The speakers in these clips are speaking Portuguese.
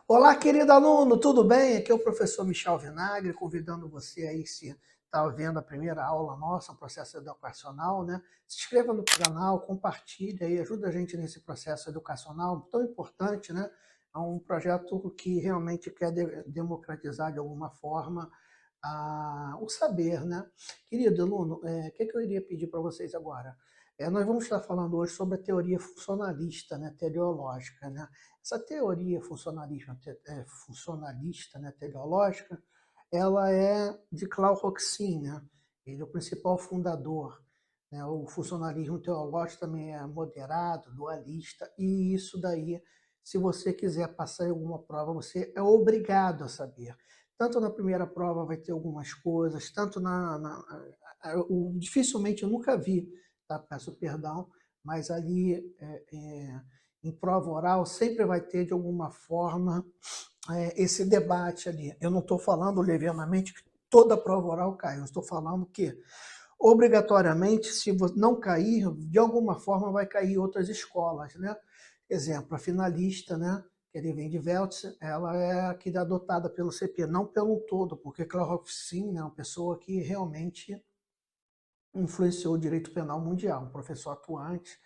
Olá, querido aluno, tudo bem? Aqui é o professor Michel Vinagre, convidando você aí, se está vendo a primeira aula nossa, um processo educacional, né? Se inscreva no canal, compartilhe aí, ajuda a gente nesse processo educacional tão importante, né? É um projeto que realmente quer democratizar de alguma forma o saber, né? Querido aluno, o que eu iria pedir para vocês agora? Nós vamos estar falando hoje sobre a teoria funcionalista, né, teleológica, né? Essa teoria funcionalista, né, teleológica, ela é de Klaus Roxin, né? Ele é o principal fundador. Né? O funcionalismo teológico também é moderado, dualista, e isso daí, se você quiser passar em alguma prova, você é obrigado a saber. Tanto na primeira prova vai ter algumas coisas, tanto dificilmente eu nunca vi, tá? Peço perdão, mas ali em prova oral sempre vai ter de alguma forma esse debate ali. Eu não estou falando levianamente que toda prova oral cai, eu estou falando que obrigatoriamente, se não cair, de alguma forma vai cair outras escolas, né? Exemplo, a finalista, né? Que ele vem de Veltz, ela é aqui adotada pelo CP, não pelo todo, porque Klaus Sim é uma pessoa que realmente influenciou o direito penal mundial, um professor atuante,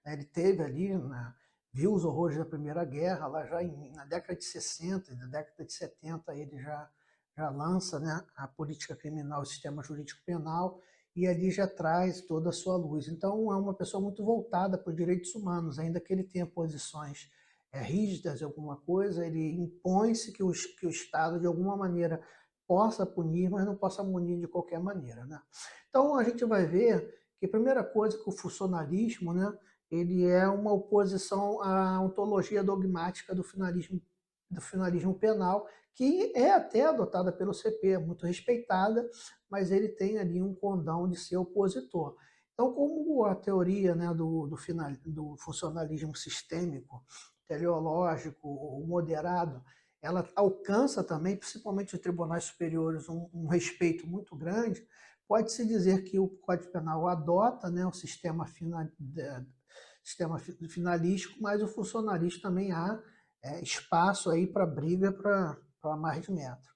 né? Ele teve ali, né? Viu os horrores da Primeira Guerra, lá já na década de 60, na década de 70 ele já lança, né, a política criminal, o sistema jurídico penal, e ali já traz toda a sua luz. Então é uma pessoa muito voltada para os direitos humanos, ainda que ele tenha posições rígidas em alguma coisa, ele impõe-se que o Estado de alguma maneira possa punir, mas não possa punir de qualquer maneira, né? Então a gente vai ver que a primeira coisa que o funcionalismo, né, ele é uma oposição à ontologia dogmática do finalismo penal, que é até adotada pelo CP, muito respeitada, mas ele tem ali um condão de ser opositor. Então, como a teoria, né, do funcionalismo sistêmico, teleológico, moderado, ela alcança também, principalmente os tribunais superiores, um respeito muito grande, pode-se dizer que o Código Penal adota, né, o sistema finalístico, mas o funcionalista também há espaço aí para briga para mais de metro.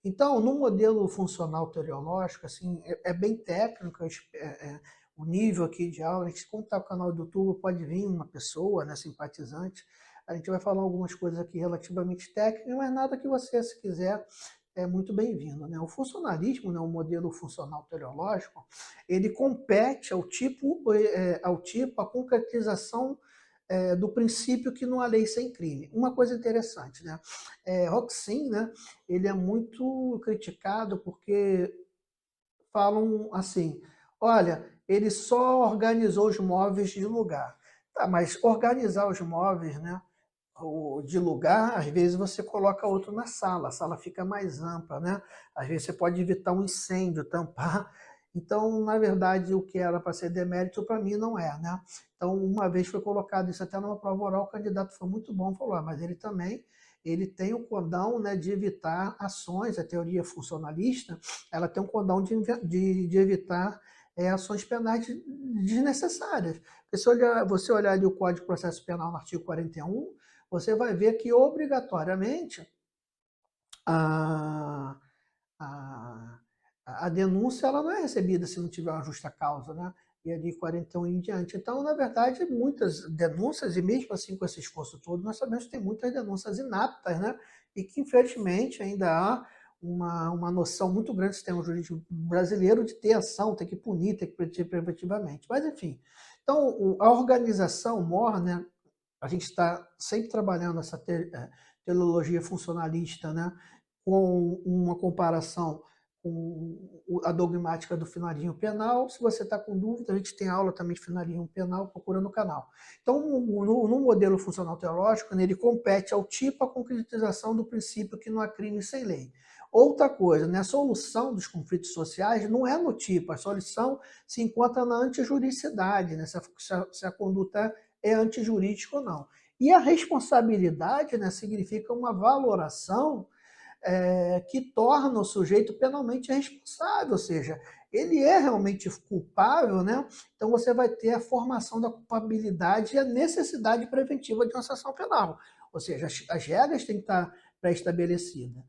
Então, no modelo funcional teleológico, assim, é bem técnico, o nível aqui de aula. A gente, como está o canal do YouTube, pode vir uma pessoa, né, simpatizante. A gente vai falar algumas coisas aqui relativamente técnicas, mas nada que você, se quiser, é muito bem-vindo. Né? O funcionalismo, né, o modelo funcional teleológico, ele compete ao tipo a concretização do princípio que não há lei sem crime. Uma coisa interessante, né? Roxin, né, ele é muito criticado porque falam assim, olha, ele só organizou os móveis de lugar. Tá, mas organizar os móveis, né, de lugar, às vezes você coloca outro na sala, a sala fica mais ampla, né? Às vezes você pode evitar um incêndio, tampar. Então, na verdade, o que era para ser demérito, para mim não é, né? Então, uma vez foi colocado isso até numa prova oral, o candidato foi muito bom, falou, mas ele também ele tem o condão, né, de evitar ações, a teoria funcionalista, ela tem um condão de evitar ações penais desnecessárias. Porque se você olhar ali o Código de Processo Penal no artigo 41, você vai ver que obrigatoriamente a, a, a denúncia ela não é recebida se não tiver uma justa causa, né? E ali 41 em diante. Então, na verdade, muitas denúncias, e mesmo assim com esse esforço todo, nós sabemos que tem muitas denúncias inaptas, né? E que, infelizmente, ainda há uma noção muito grande do sistema jurídico brasileiro de ter ação, ter que punir, ter que punir preventivamente. Mas, enfim. Então, a organização MOR, né, a gente está sempre trabalhando essa teleologia funcionalista, né, com uma comparação com a dogmática do finalismo penal. Se você está com dúvida, a gente tem aula também de finalismo penal, procura no canal. Então, no modelo funcional teológico, ele compete ao tipo a concretização do princípio que não há crime sem lei. Outra coisa, né, a solução dos conflitos sociais não é no tipo, a solução se encontra na antijuridicidade, né, se a conduta é antijurídica ou não. E a responsabilidade, né, significa uma valoração que torna o sujeito penalmente responsável, ou seja, ele é realmente culpável, né? Então você vai ter a formação da culpabilidade e a necessidade preventiva de uma sanção penal. Ou seja, as regras têm que estar pré-estabelecida.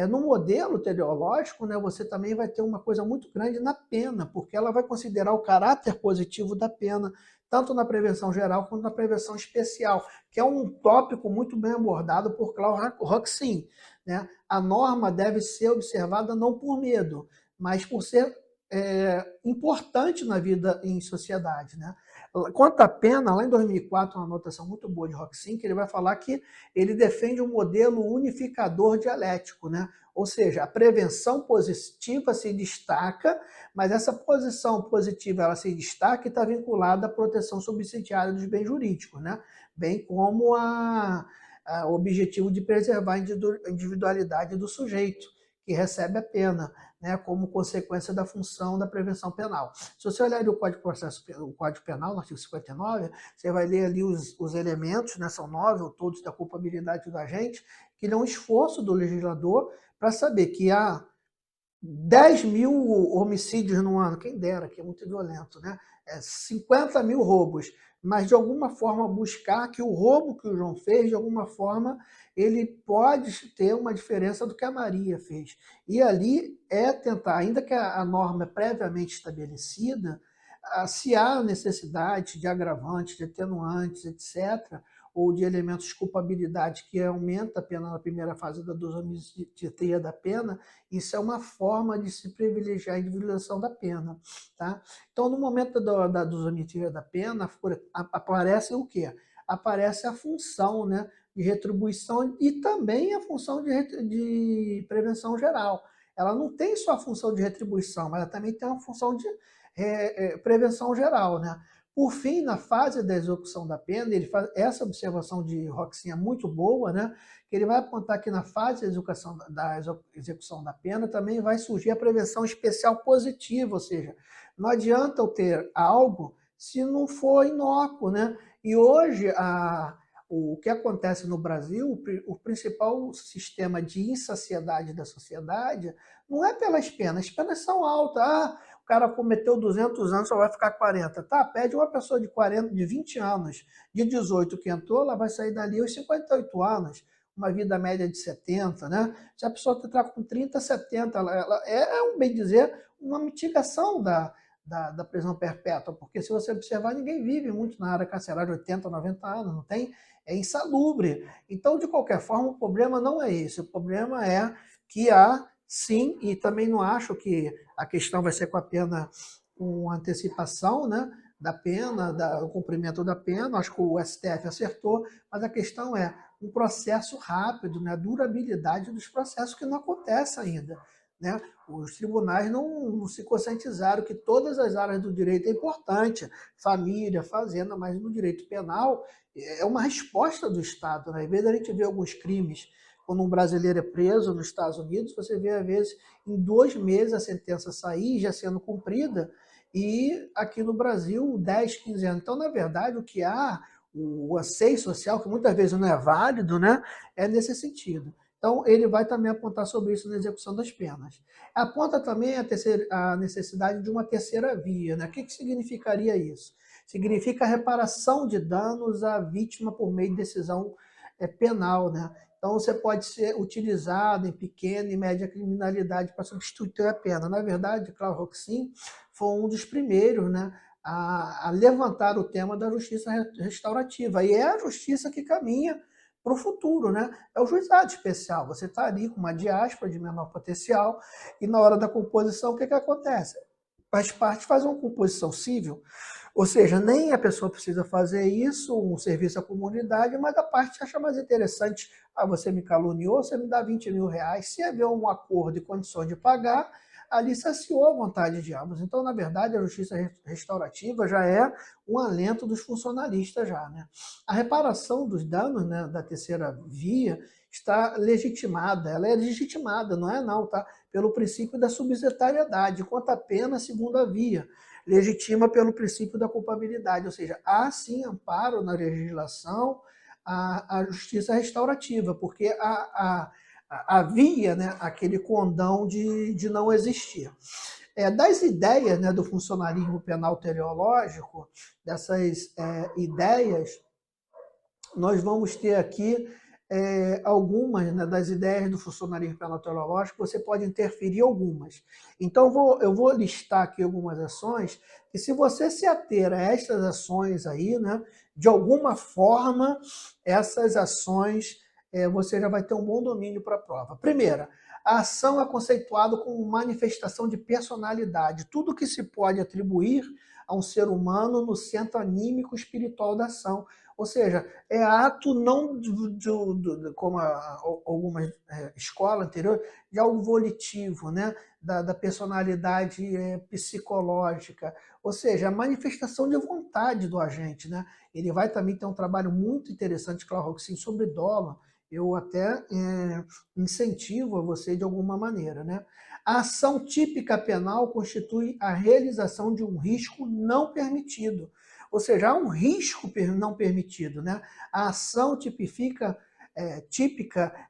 No modelo teleológico, né, você também vai ter uma coisa muito grande na pena, porque ela vai considerar o caráter positivo da pena, tanto na prevenção geral quanto na prevenção especial, que é um tópico muito bem abordado por Klaus Roxin, né? A norma deve ser observada não por medo, mas por ser importante na vida em sociedade, né? Quanto à pena, lá em 2004, uma anotação muito boa de Roxin, que ele vai falar que ele defende um modelo unificador dialético, né? Ou seja, a prevenção positiva se destaca, mas essa posição positiva ela se destaca e está vinculada à proteção subsidiária dos bens jurídicos, né? Bem como o objetivo de preservar a individualidade do sujeito que recebe a pena, né, como consequência da função da prevenção penal. Se você olhar o Código Penal, no artigo 59, você vai ler ali os elementos, né, são 9 ou todos da culpabilidade do agente, que é um esforço do legislador para saber que há 10 mil homicídios no ano, quem dera, que é muito violento, né? 50 mil roubos, mas de alguma forma buscar que o roubo que o João fez, de alguma forma, ele pode ter uma diferença do que a Maria fez. E ali tentar, ainda que a norma é previamente estabelecida, se há necessidade de agravantes, de atenuantes, etc., ou de elementos de culpabilidade que aumenta a pena na primeira fase da dosimetria da pena, isso é uma forma de se privilegiar a individualização da pena. Tá? Então, no momento da dosimetria da pena, aparece o quê? Aparece a função, né, de retribuição e também a função de prevenção geral. Ela não tem só a função de retribuição, mas ela também tem uma função de prevenção geral, né? Por fim, na fase da execução da pena, ele faz essa observação de Roxin é muito boa, né? Que ele vai apontar que na fase da execução da pena também vai surgir a prevenção especial positiva, ou seja, não adianta eu ter algo se não for inócuo, né? E hoje o que acontece no Brasil, o principal sistema de insaciedade da sociedade não é pelas penas, as penas são altas. O cara cometeu 200 anos, só vai ficar 40. Tá, pede uma pessoa de 40, de 20 anos, de 18 que entrou, ela vai sair dali aos 58 anos, uma vida média de 70, né? Se a pessoa está com 30, 70, ela um bem dizer, uma mitigação da prisão perpétua, porque se você observar, ninguém vive muito na área carcerária, 80, 90 anos, não tem? É insalubre. Então, de qualquer forma, o problema não é esse, o problema é que há sim, e também não acho que a questão vai ser com a pena, com antecipação, né, da pena, do cumprimento da pena, acho que o STF acertou, mas a questão é um processo rápido, né, a durabilidade dos processos que não acontece ainda. Né? Os tribunais não se conscientizaram que todas as áreas do direito é importante, família, fazenda, mas no direito penal é uma resposta do Estado. Né? Às vezes a gente vê alguns crimes quando um brasileiro é preso nos Estados Unidos, você vê, às vezes, em 2 meses a sentença sair, já sendo cumprida, e aqui no Brasil, 10, 15 anos. Então, na verdade, o que há, o anseio social, que muitas vezes não é válido, né, é nesse sentido. Então, ele vai também apontar sobre isso na execução das penas. Aponta também a necessidade de uma terceira via. Né? O que significaria isso? Significa a reparação de danos à vítima por meio de decisão penal, né? Então, você pode ser utilizado em pequena e média criminalidade para substituir a pena. Na verdade, Klaus Roxin foi um dos primeiros, né, a levantar o tema da justiça restaurativa. E é a justiça que caminha para o futuro, né? É o juizado especial. Você está ali com uma diáspora de menor potencial e na hora da composição, o que acontece? As partes fazem uma composição civil, ou seja, nem a pessoa precisa fazer isso, um serviço à comunidade, mas a parte acha mais interessante, você me caluniou, você me dá 20 mil reais, se haver um acordo e condições de pagar, ali saciou a vontade de ambos. Então, na verdade, a justiça restaurativa já é um alento dos funcionalistas já, né? A reparação dos danos, né, da terceira via está legitimada, ela é legitimada, não é não, tá? Pelo princípio da subsidiariedade, enquanto a pena, segunda via, legitima pelo princípio da culpabilidade, ou seja, há sim amparo na legislação a justiça restaurativa, porque havia, né, aquele condão de não existir. Das ideias, né, do funcionalismo penal teleológico, dessas ideias, nós vamos ter aqui algumas, né, das ideias do funcionalismo paleontológico, você pode interferir algumas. Então, eu vou listar aqui algumas ações, e se você se ater a estas ações aí, né, de alguma forma, essas ações, você já vai ter um bom domínio para a prova. Primeira, a ação é conceituada como manifestação de personalidade, tudo que se pode atribuir a um ser humano no centro anímico espiritual da ação. Ou seja, é ato não como algumas escolas anteriores, de algo volitivo, né? da personalidade psicológica. Ou seja, a manifestação de vontade do agente. Né? Ele vai também ter um trabalho muito interessante, claro, Roxin, sobre dolo. Eu até incentivo a você de alguma maneira. Né? A ação típica penal constitui a realização de um risco não permitido. Ou seja, há um risco não permitido. Né? A ação típica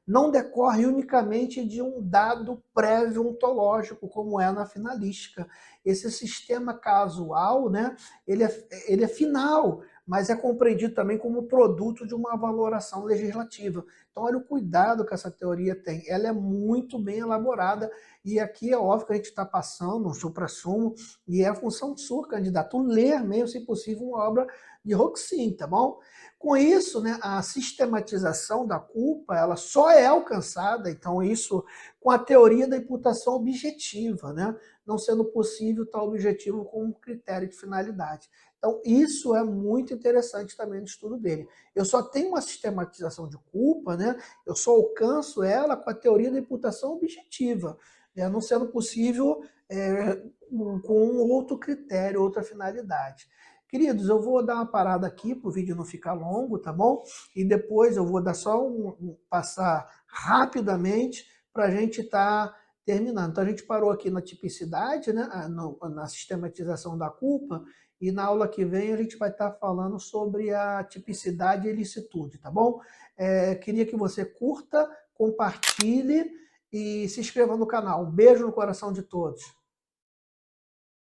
não decorre unicamente de um dado prévio ontológico, como é na finalística. Esse sistema casual, né, ele é final, mas é compreendido também como produto de uma valoração legislativa. Então, olha o cuidado que essa teoria tem. Ela é muito bem elaborada e aqui é óbvio que a gente está passando um suprassumo e é a função sua, candidato, ler mesmo, se possível, uma obra de Roxin, tá bom? Com isso, né, a sistematização da culpa ela só é alcançada, então isso com a teoria da imputação objetiva, né, não sendo possível tal objetivo como critério de finalidade. Então isso é muito interessante também no estudo dele. Eu só tenho uma sistematização de culpa, né, eu só alcanço ela com a teoria da imputação objetiva, né, não sendo possível com outro critério, outra finalidade. Queridos, eu vou dar uma parada aqui para o vídeo não ficar longo, tá bom? E depois eu vou dar só passar rapidamente para a gente estar terminando. Então a gente parou aqui na tipicidade, né? Na sistematização da culpa, e na aula que vem a gente vai estar falando sobre a tipicidade e ilicitude, tá bom? Queria que você curta, compartilhe e se inscreva no canal. Um beijo no coração de todos.